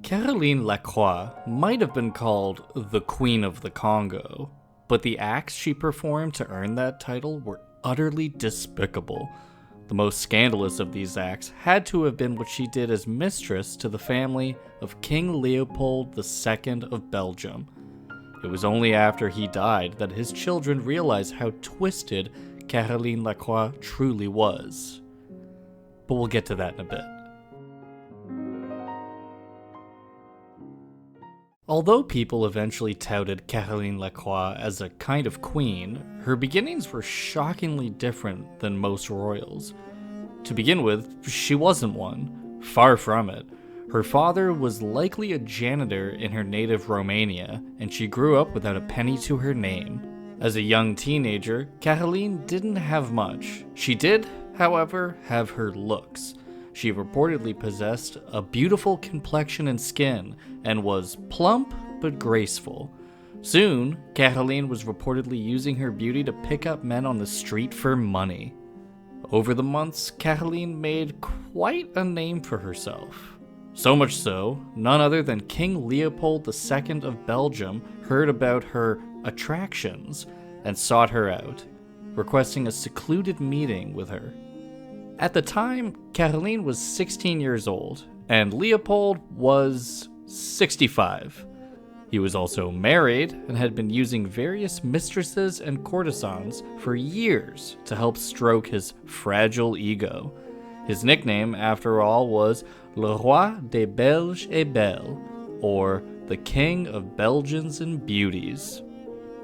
Caroline Lacroix might have been called the Queen of the Congo, but the acts she performed to earn that title were utterly despicable. The most scandalous of these acts had to have been what she did as mistress to the family of King Leopold II of Belgium. It was only after he died that his children realized how twisted Caroline Lacroix truly was. But we'll get to that in a bit. Although people eventually touted Caroline Lacroix as a kind of queen, her beginnings were shockingly different than most royals. To begin with, she wasn't one. Far from it. Her father was likely a janitor in her native Romania, and she grew up without a penny to her name. As a young teenager, Caroline didn't have much. She did, however, have her looks. She reportedly possessed a beautiful complexion and skin, and was plump but graceful. Soon, Caroline was reportedly using her beauty to pick up men on the street for money. Over the months, Caroline made quite a name for herself. So much so, none other than King Leopold II of Belgium heard about her attractions and sought her out, requesting a secluded meeting with her. At the time, Caroline was 16 years old, and Leopold was 65. He was also married and had been using various mistresses and courtesans for years to help stroke his fragile ego. His nickname, after all, was Le Roi des Belges et Belles, or the King of Belgians and Beauties.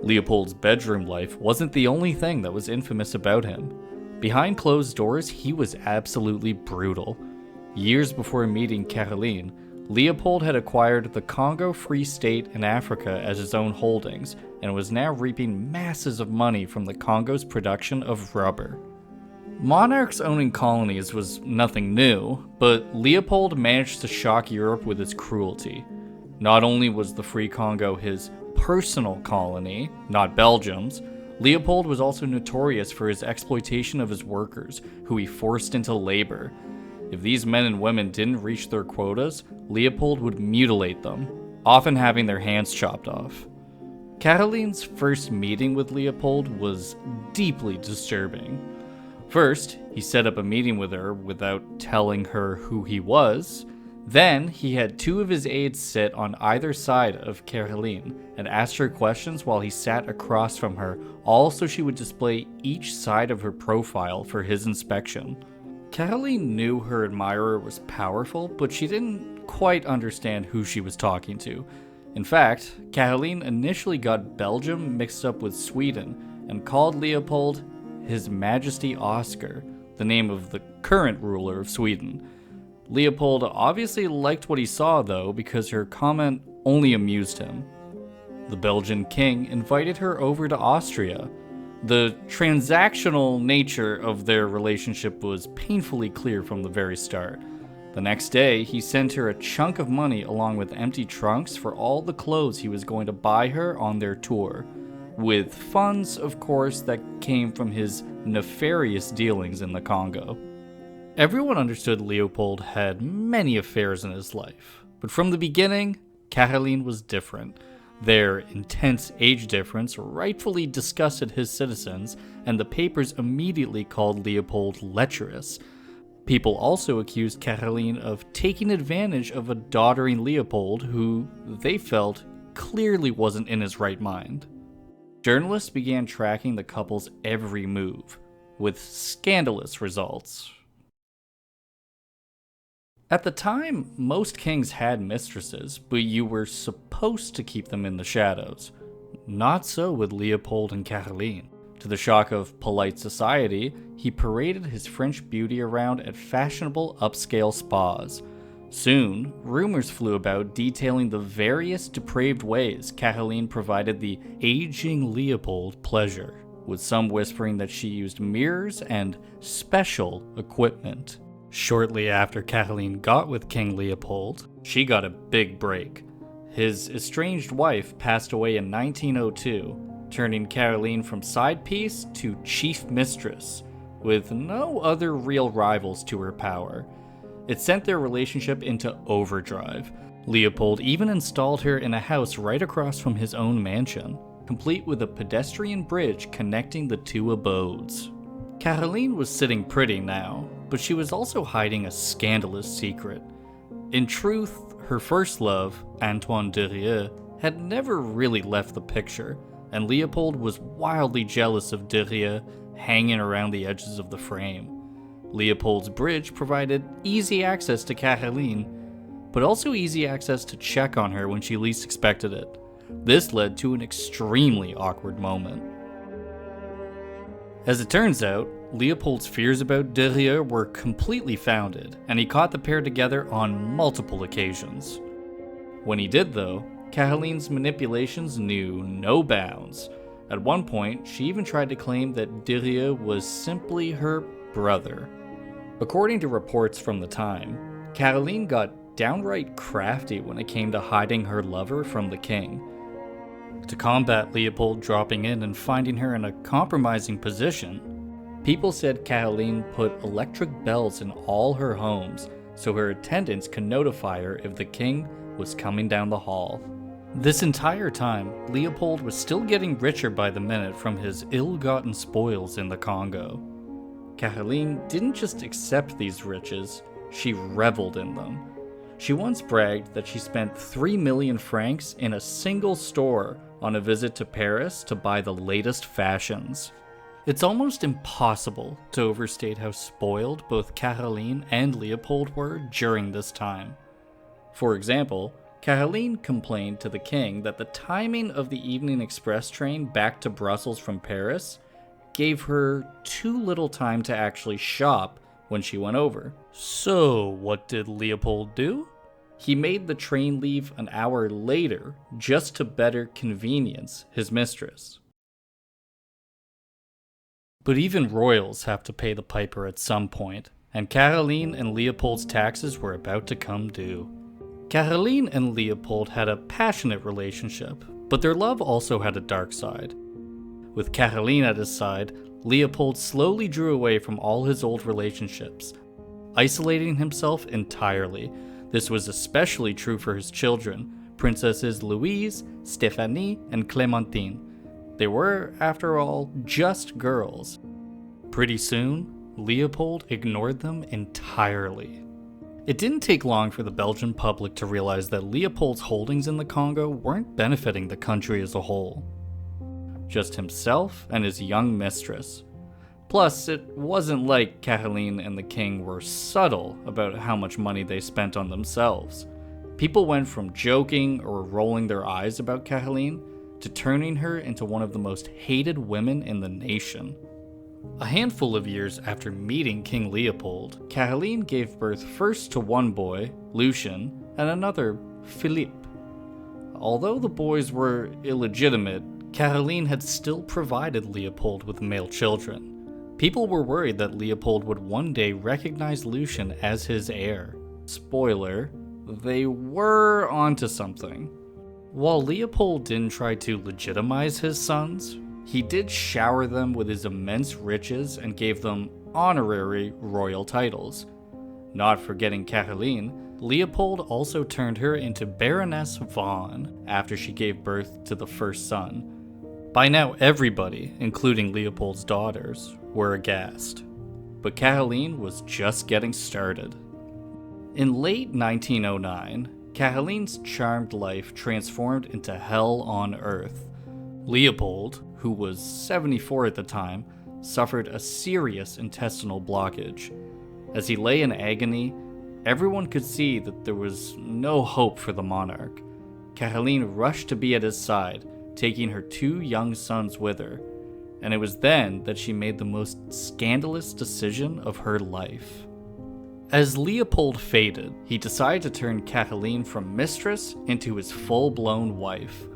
Leopold's bedroom life wasn't the only thing that was infamous about him. Behind closed doors, he was absolutely brutal. Years before meeting Caroline, Leopold had acquired the Congo Free State in Africa as his own holdings, and was now reaping masses of money from the Congo's production of rubber. Monarchs owning colonies was nothing new, but Leopold managed to shock Europe with his cruelty. Not only was the Free Congo his personal colony, not Belgium's, Leopold was also notorious for his exploitation of his workers, who he forced into labor. If these men and women didn't reach their quotas, Leopold would mutilate them, often having their hands chopped off. Caroline's first meeting with Leopold was deeply disturbing. First, he set up a meeting with her without telling her who he was. Then, he had two of his aides sit on either side of Caroline and asked her questions while he sat across from her, all so she would display each side of her profile for his inspection. Caroline knew her admirer was powerful, but she didn't quite understand who she was talking to. In fact, Caroline initially got Belgium mixed up with Sweden and called Leopold His Majesty Oscar, the name of the current ruler of Sweden. Leopold obviously liked what he saw, though, because her comment only amused him. The Belgian king invited her over to Austria. The transactional nature of their relationship was painfully clear from the very start. The next day, he sent her a chunk of money along with empty trunks for all the clothes he was going to buy her on their tour, with funds, of course, that came from his nefarious dealings in the Congo. Everyone understood Leopold had many affairs in his life, but from the beginning, Caroline was different. Their intense age difference rightfully disgusted his citizens, and the papers immediately called Leopold lecherous. People also accused Caroline of taking advantage of a doddering Leopold who, they felt, clearly wasn't in his right mind. Journalists began tracking the couple's every move, with scandalous results. At the time, most kings had mistresses, but you were supposed to keep them in the shadows. Not so with Leopold and Caroline. To the shock of polite society, he paraded his French beauty around at fashionable upscale spas. Soon, rumors flew about detailing the various depraved ways Caroline provided the aging Leopold pleasure, with some whispering that she used mirrors and special equipment. Shortly after Caroline got with King Leopold, she got a big break. His estranged wife passed away in 1902, turning Caroline from side piece to chief mistress, with no other real rivals to her power. It sent their relationship into overdrive. Leopold even installed her in a house right across from his own mansion, complete with a pedestrian bridge connecting the two abodes. Caroline was sitting pretty now, but she was also hiding a scandalous secret. In truth, her first love, Antoine Derieux, had never really left the picture, and Leopold was wildly jealous of Derieux hanging around the edges of the frame. Leopold's bridge provided easy access to Caroline, but also easy access to check on her when she least expected it. This led to an extremely awkward moment. As it turns out, Leopold's fears about Derieux were completely founded, and he caught the pair together on multiple occasions. When he did though, Caroline's manipulations knew no bounds. At one point, she even tried to claim that Derieux was simply her brother. According to reports from the time, Caroline got downright crafty when it came to hiding her lover from the king. To combat Leopold dropping in and finding her in a compromising position, people said Caroline put electric bells in all her homes so her attendants could notify her if the king was coming down the hall. This entire time, Leopold was still getting richer by the minute from his ill-gotten spoils in the Congo. Caroline didn't just accept these riches, she reveled in them. She once bragged that she spent 3 million francs in a single store on a visit to Paris to buy the latest fashions. It's almost impossible to overstate how spoiled both Caroline and Leopold were during this time. For example, Caroline complained to the king that the timing of the evening express train back to Brussels from Paris gave her too little time to actually shop when she went over. So what did Leopold do? He made the train leave an hour later just to better convenience his mistress. But even royals have to pay the piper at some point, and Caroline and Leopold's taxes were about to come due. Caroline and Leopold had a passionate relationship, but their love also had a dark side. With Caroline at his side, Leopold slowly drew away from all his old relationships, isolating himself entirely. This was especially true for his children, Princesses Louise, Stéphanie, and Clémentine. They were, after all, just girls. Pretty soon, Leopold ignored them entirely. It didn't take long for the Belgian public to realize that Leopold's holdings in the Congo weren't benefiting the country as a whole. Just himself and his young mistress. Plus, it wasn't like Caroline and the king were subtle about how much money they spent on themselves. People went from joking or rolling their eyes about Caroline to turning her into one of the most hated women in the nation. A handful of years after meeting King Leopold, Caroline gave birth first to one boy, Lucien, and another, Philippe. Although the boys were illegitimate, Caroline had still provided Leopold with male children. People were worried that Leopold would one day recognize Lucien as his heir. Spoiler, they were onto something. While Leopold didn't try to legitimize his sons, he did shower them with his immense riches and gave them honorary royal titles. Not forgetting Caroline, Leopold also turned her into Baroness Vaughan after she gave birth to the first son. By now everybody, including Leopold's daughters, were aghast. But Caroline was just getting started. In late 1909, Caroline's charmed life transformed into hell on earth. Leopold, who was 74 at the time, suffered a serious intestinal blockage. As he lay in agony, everyone could see that there was no hope for the monarch. Caroline rushed to be at his side, taking her 2 young sons with her, and it was then that she made the most scandalous decision of her life. As Leopold faded, he decided to turn Caroline from mistress into his full-blown wife.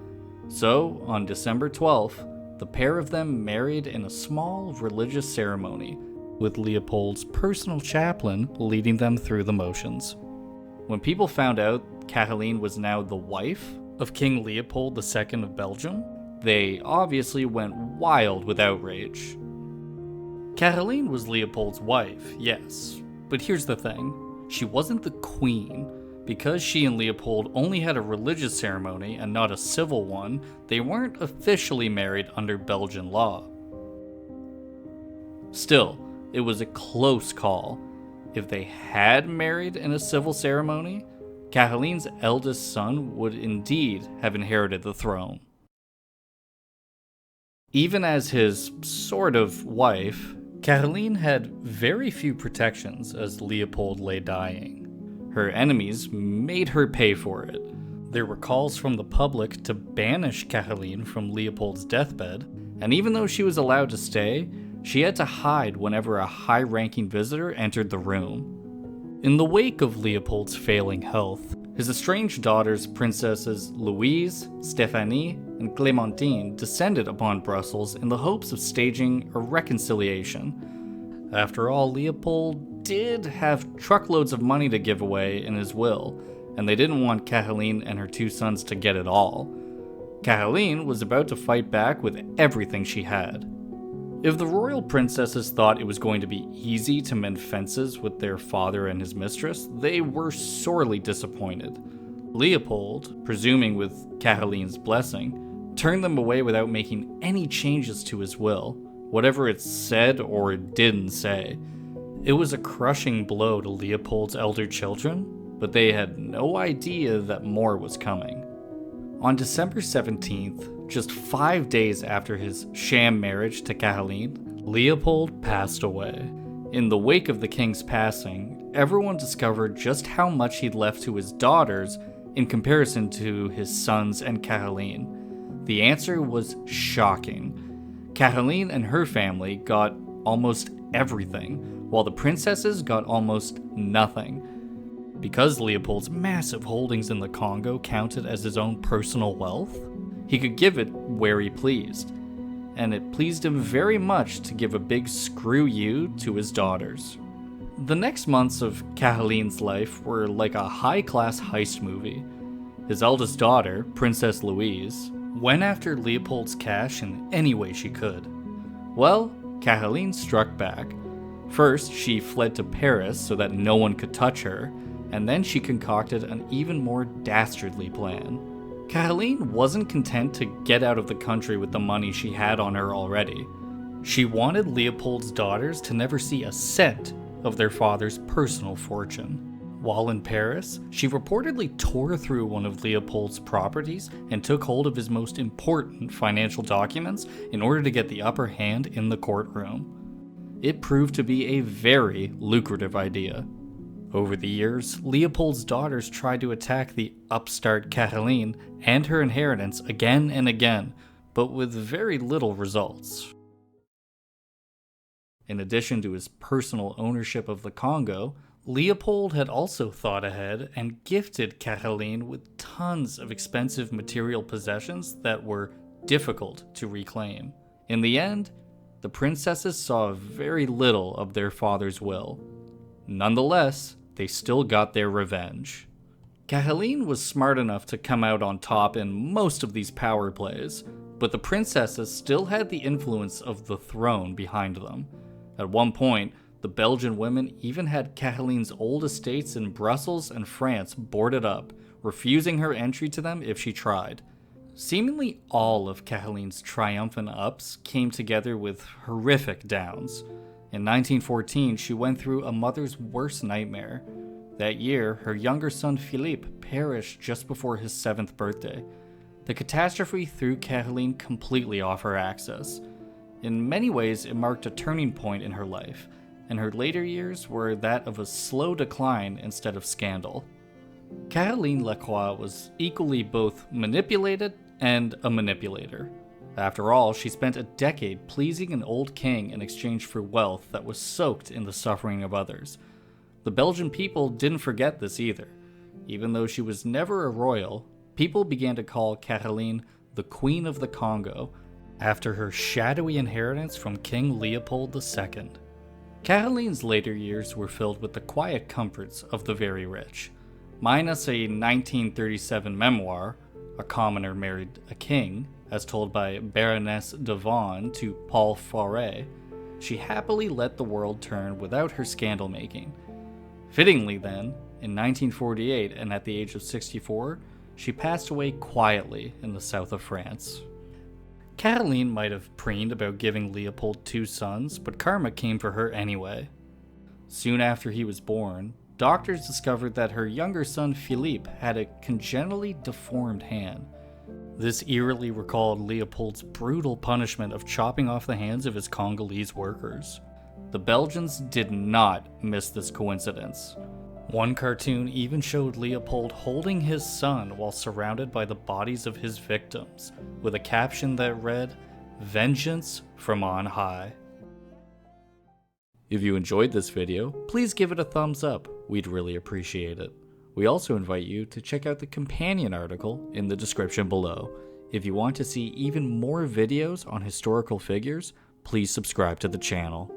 So, on December 12th, the pair of them married in a small religious ceremony, with Leopold's personal chaplain leading them through the motions. When people found out Caroline was now the wife of King Leopold II of Belgium, they obviously went wild with outrage. Caroline was Leopold's wife, yes, but here's the thing. She wasn't the queen, Because she and Leopold only had a religious ceremony and not a civil one, they weren't officially married under Belgian law. Still, it was a close call. If they had married in a civil ceremony, Caroline's eldest son would indeed have inherited the throne. Even as his sort of wife, Caroline had very few protections as Leopold lay dying. Her enemies made her pay for it. There were calls from the public to banish Caroline from Leopold's deathbed, and even though she was allowed to stay, she had to hide whenever a high-ranking visitor entered the room. In the wake of Leopold's failing health, his estranged daughters, Princesses Louise, Stéphanie, and Clémentine, descended upon Brussels in the hopes of staging a reconciliation. After all, Leopold did have truckloads of money to give away in his will, and they didn't want Caroline and her two sons to get it all. Caroline was about to fight back with everything she had. If the royal princesses thought it was going to be easy to mend fences with their father and his mistress, they were sorely disappointed. Leopold, presuming with Caroline's blessing, turned them away without making any changes to his will, whatever it said or didn't say. It was a crushing blow to Leopold's elder children, but they had no idea that more was coming. On December 17th, just 5 days after his sham marriage to Caroline, Leopold passed away. In the wake of the king's passing, everyone discovered just how much he'd left to his daughters in comparison to his sons and Caroline. The answer was shocking. Caroline and her family got almost everything, while the princesses got almost nothing. Because Leopold's massive holdings in the Congo counted as his own personal wealth, he could give it where he pleased, and it pleased him very much to give a big screw you to his daughters. The next months of Caroline's life were like a high-class heist movie. His eldest daughter, Princess Louise, went after Leopold's cash in any way she could. Well, Caroline struck back. First, she fled to Paris so that no one could touch her, and then she concocted an even more dastardly plan. Caroline wasn't content to get out of the country with the money she had on her already. She wanted Leopold's daughters to never see a cent of their father's personal fortune. While in Paris, she reportedly tore through one of Leopold's properties and took hold of his most important financial documents in order to get the upper hand in the courtroom. It proved to be a very lucrative idea. Over the years, Leopold's daughters tried to attack the upstart Caroline and her inheritance again and again, but with very little results. In addition to his personal ownership of the Congo, Leopold had also thought ahead and gifted Caroline with tons of expensive material possessions that were difficult to reclaim. In the end, the princesses saw very little of their father's will. Nonetheless, they still got their revenge. Caroline was smart enough to come out on top in most of these power plays, but the princesses still had the influence of the throne behind them. At one point, the Belgian women even had Caroline's old estates in Brussels and France boarded up, refusing her entry to them if she tried. Seemingly all of Caroline's triumphant ups came together with horrific downs. In 1914, she went through a mother's worst nightmare. That year, her younger son Philippe perished just before his 7th birthday. The catastrophe threw Caroline completely off her axis. In many ways, it marked a turning point in her life, and her later years were that of a slow decline instead of scandal. Caroline Lacroix was equally both manipulated and a manipulator. After all, she spent a decade pleasing an old king in exchange for wealth that was soaked in the suffering of others. The Belgian people didn't forget this either. Even though she was never a royal, people began to call Caroline the Queen of the Congo, after her shadowy inheritance from King Leopold II. Caroline's later years were filled with the quiet comforts of the very rich. Minus a 1937 memoir, A Commoner Married a King, as told by Baroness de Vaughan to Paul Faure, she happily let the world turn without her scandal-making. Fittingly then, In 1948, and at the age of 64, she passed away quietly in the south of France. Caroline might have preened about giving Leopold 2 sons, but karma came for her anyway. Soon after he was born, doctors discovered that her younger son Philippe had a congenitally deformed hand. This eerily recalled Leopold's brutal punishment of chopping off the hands of his Congolese workers. The Belgians did not miss this coincidence. One cartoon even showed Leopold holding his son while surrounded by the bodies of his victims, with a caption that read, "Vengeance from on high." If you enjoyed this video, please give it a thumbs up. We'd really appreciate it. We also invite you to check out the companion article in the description below. If you want to see even more videos on historical figures, please subscribe to the channel.